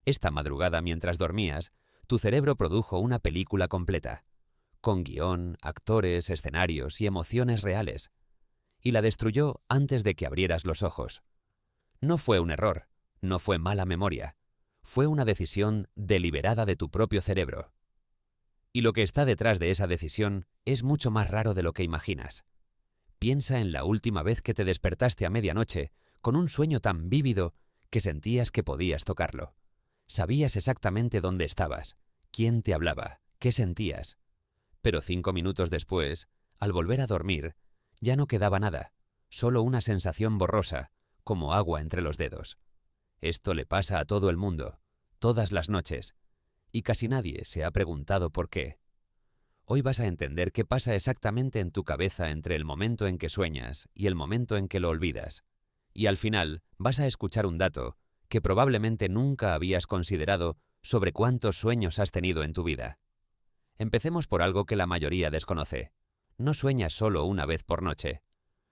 Esta madrugada, mientras dormías, tu cerebro produjo una película completa, con guión, actores, escenarios y emociones reales, y la destruyó antes de que abrieras los ojos. No fue un error, no fue mala memoria, fue una decisión deliberada de tu propio cerebro. Y lo que está detrás de esa decisión es mucho más raro de lo que imaginas. Piensa en la última vez que te despertaste a medianoche con un sueño tan vívido que sentías que podías tocarlo. Sabías exactamente dónde estabas, quién te hablaba, qué sentías. Pero 5 minutos después, al volver a dormir, ya no quedaba nada, solo una sensación borrosa, como agua entre los dedos. Esto le pasa a todo el mundo, todas las noches, y casi nadie se ha preguntado por qué. Hoy vas a entender qué pasa exactamente en tu cabeza entre el momento en que sueñas y el momento en que lo olvidas. Y al final vas a escuchar un dato que probablemente nunca habías considerado sobre cuántos sueños has tenido en tu vida. Empecemos por algo que la mayoría desconoce. No sueñas solo una vez por noche.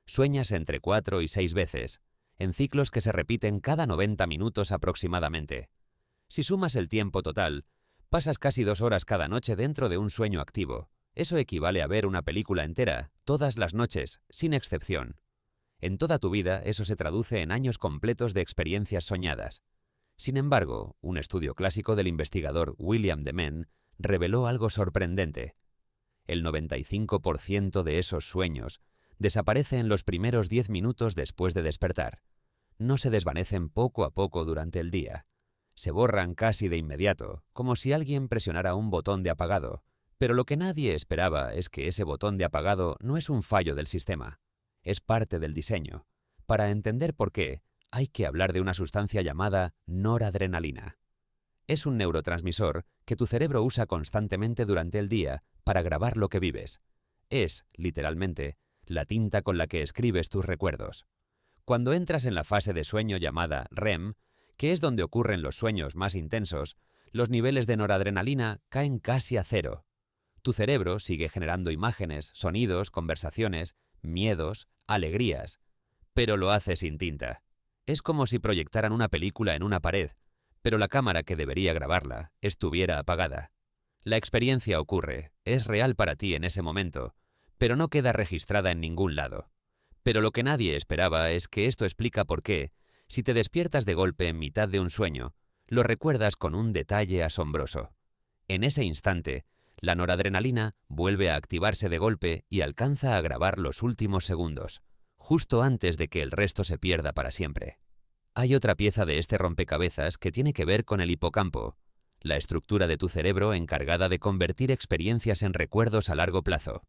Sueñas entre 4 y 6 veces, en ciclos que se repiten cada 90 minutos aproximadamente. Si sumas el tiempo total, pasas casi 2 horas cada noche dentro de un sueño activo. Eso equivale a ver una película entera, todas las noches, sin excepción. En toda tu vida, eso se traduce en años completos de experiencias soñadas. Sin embargo, un estudio clásico del investigador William Dement reveló algo sorprendente. El 95% de esos sueños desaparece en los primeros 10 minutos después de despertar. No se desvanecen poco a poco durante el día. Se borran casi de inmediato, como si alguien presionara un botón de apagado. Pero lo que nadie esperaba es que ese botón de apagado no es un fallo del sistema. Es parte del diseño. Para entender por qué, hay que hablar de una sustancia llamada noradrenalina. Es un neurotransmisor que tu cerebro usa constantemente durante el día para grabar lo que vives. Es, literalmente, la tinta con la que escribes tus recuerdos. Cuando entras en la fase de sueño llamada REM, que es donde ocurren los sueños más intensos, los niveles de noradrenalina caen casi a cero. Tu cerebro sigue generando imágenes, sonidos, conversaciones, miedos, alegrías, pero lo hace sin tinta. Es como si proyectaran una película en una pared, pero la cámara que debería grabarla estuviera apagada. La experiencia ocurre, es real para ti en ese momento, pero no queda registrada en ningún lado. Pero lo que nadie esperaba es que esto explica por qué, si te despiertas de golpe en mitad de un sueño, lo recuerdas con un detalle asombroso. En ese instante, la noradrenalina vuelve a activarse de golpe y alcanza a grabar los últimos segundos, justo antes de que el resto se pierda para siempre. Hay otra pieza de este rompecabezas que tiene que ver con el hipocampo, la estructura de tu cerebro encargada de convertir experiencias en recuerdos a largo plazo.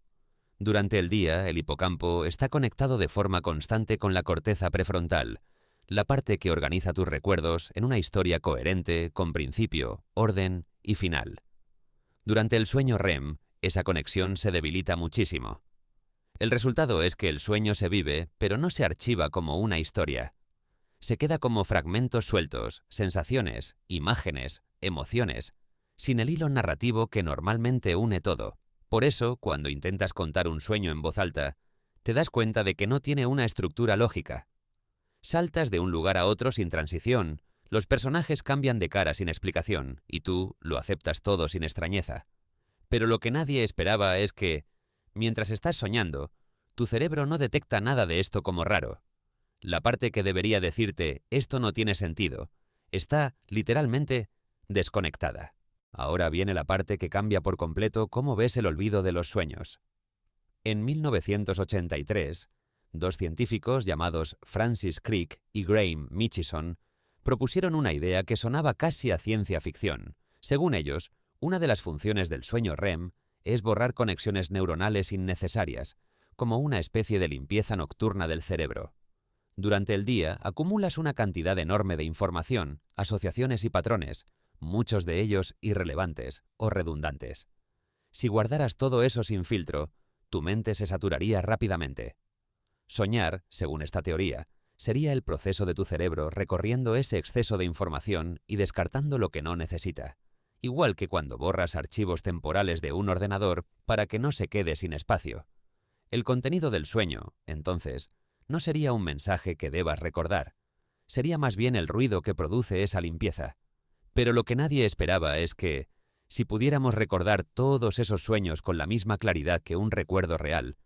Durante el día, el hipocampo está conectado de forma constante con la corteza prefrontal, la parte que organiza tus recuerdos en una historia coherente, con principio, orden y final. Durante el sueño REM, esa conexión se debilita muchísimo. El resultado es que el sueño se vive, pero no se archiva como una historia. Se queda como fragmentos sueltos, sensaciones, imágenes, emociones, sin el hilo narrativo que normalmente une todo. Por eso, cuando intentas contar un sueño en voz alta, te das cuenta de que no tiene una estructura lógica. Saltas de un lugar a otro sin transición, los personajes cambian de cara sin explicación, y tú lo aceptas todo sin extrañeza. Pero lo que nadie esperaba es que, mientras estás soñando, tu cerebro no detecta nada de esto como raro. La parte que debería decirte, esto no tiene sentido, está, literalmente, desconectada. Ahora viene la parte que cambia por completo cómo ves el olvido de los sueños. En 1983, dos científicos llamados Francis Crick y Graham Mitchison propusieron una idea que sonaba casi a ciencia ficción. Según ellos, una de las funciones del sueño REM es borrar conexiones neuronales innecesarias, como una especie de limpieza nocturna del cerebro. Durante el día acumulas una cantidad enorme de información, asociaciones y patrones, muchos de ellos irrelevantes o redundantes. Si guardaras todo eso sin filtro, tu mente se saturaría rápidamente. Soñar, según esta teoría, sería el proceso de tu cerebro recorriendo ese exceso de información y descartando lo que no necesita. Igual que cuando borras archivos temporales de un ordenador para que no se quede sin espacio. El contenido del sueño, entonces, no sería un mensaje que debas recordar. Sería más bien el ruido que produce esa limpieza. Pero lo que nadie esperaba es que, si pudiéramos recordar todos esos sueños con la misma claridad que un recuerdo real,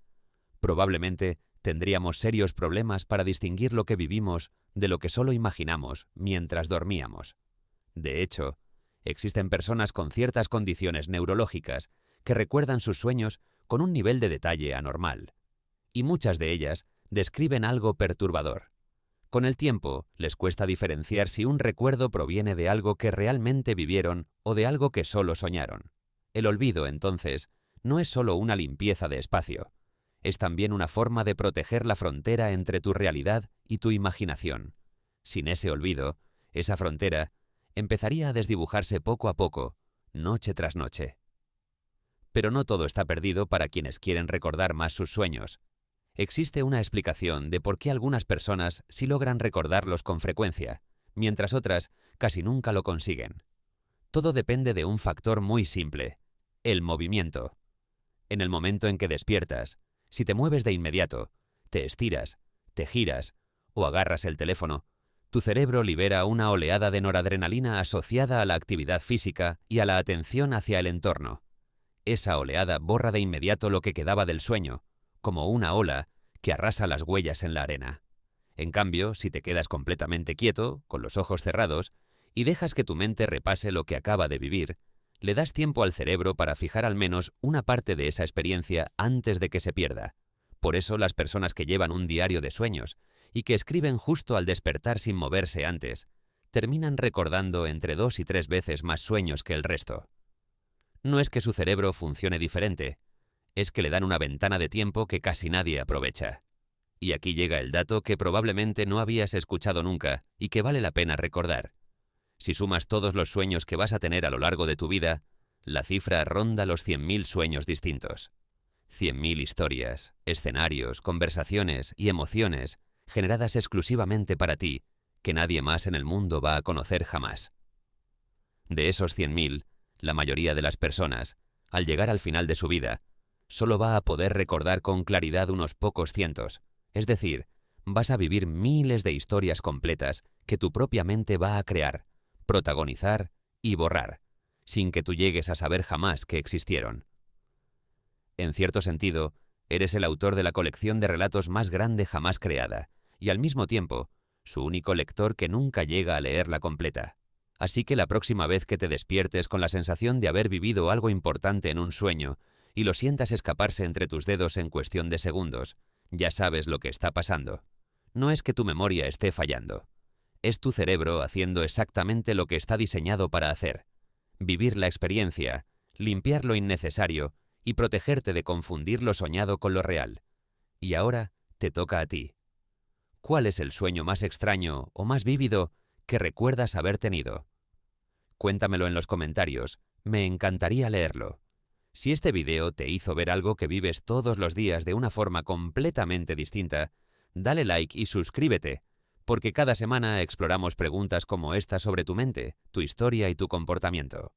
probablemente tendríamos serios problemas para distinguir lo que vivimos de lo que solo imaginamos mientras dormíamos. De hecho, existen personas con ciertas condiciones neurológicas que recuerdan sus sueños con un nivel de detalle anormal, y muchas de ellas describen algo perturbador. Con el tiempo, les cuesta diferenciar si un recuerdo proviene de algo que realmente vivieron o de algo que solo soñaron. El olvido, entonces, no es solo una limpieza de espacio, es también una forma de proteger la frontera entre tu realidad y tu imaginación. Sin ese olvido, esa frontera empezaría a desdibujarse poco a poco, noche tras noche. Pero no todo está perdido para quienes quieren recordar más sus sueños. Existe una explicación de por qué algunas personas sí logran recordarlos con frecuencia, mientras otras casi nunca lo consiguen. Todo depende de un factor muy simple: el movimiento. En el momento en que despiertas, si te mueves de inmediato, te estiras, te giras o agarras el teléfono, tu cerebro libera una oleada de noradrenalina asociada a la actividad física y a la atención hacia el entorno. Esa oleada borra de inmediato lo que quedaba del sueño, como una ola que arrasa las huellas en la arena. En cambio, si te quedas completamente quieto, con los ojos cerrados, y dejas que tu mente repase lo que acaba de vivir, le das tiempo al cerebro para fijar al menos una parte de esa experiencia antes de que se pierda. Por eso las personas que llevan un diario de sueños y que escriben justo al despertar sin moverse antes, terminan recordando entre 2 y 3 veces más sueños que el resto. No es que su cerebro funcione diferente, es que le dan una ventana de tiempo que casi nadie aprovecha. Y aquí llega el dato que probablemente no habías escuchado nunca y que vale la pena recordar. Si sumas todos los sueños que vas a tener a lo largo de tu vida, la cifra ronda los 100.000 sueños distintos. 100.000 historias, escenarios, conversaciones y emociones generadas exclusivamente para ti, que nadie más en el mundo va a conocer jamás. De esos 100.000, la mayoría de las personas, al llegar al final de su vida, solo va a poder recordar con claridad unos pocos cientos, es decir, vas a vivir miles de historias completas que tu propia mente va a crear, protagonizar y borrar, sin que tú llegues a saber jamás que existieron. En cierto sentido, eres el autor de la colección de relatos más grande jamás creada, y al mismo tiempo, su único lector que nunca llega a leerla completa. Así que la próxima vez que te despiertes con la sensación de haber vivido algo importante en un sueño y lo sientas escaparse entre tus dedos en cuestión de segundos, ya sabes lo que está pasando. No es que tu memoria esté fallando. Es tu cerebro haciendo exactamente lo que está diseñado para hacer: vivir la experiencia, limpiar lo innecesario y protegerte de confundir lo soñado con lo real. Y ahora te toca a ti. ¿Cuál es el sueño más extraño o más vívido que recuerdas haber tenido? Cuéntamelo en los comentarios, me encantaría leerlo. Si este video te hizo ver algo que vives todos los días de una forma completamente distinta, dale like y suscríbete, porque cada semana exploramos preguntas como esta sobre tu mente, tu historia y tu comportamiento.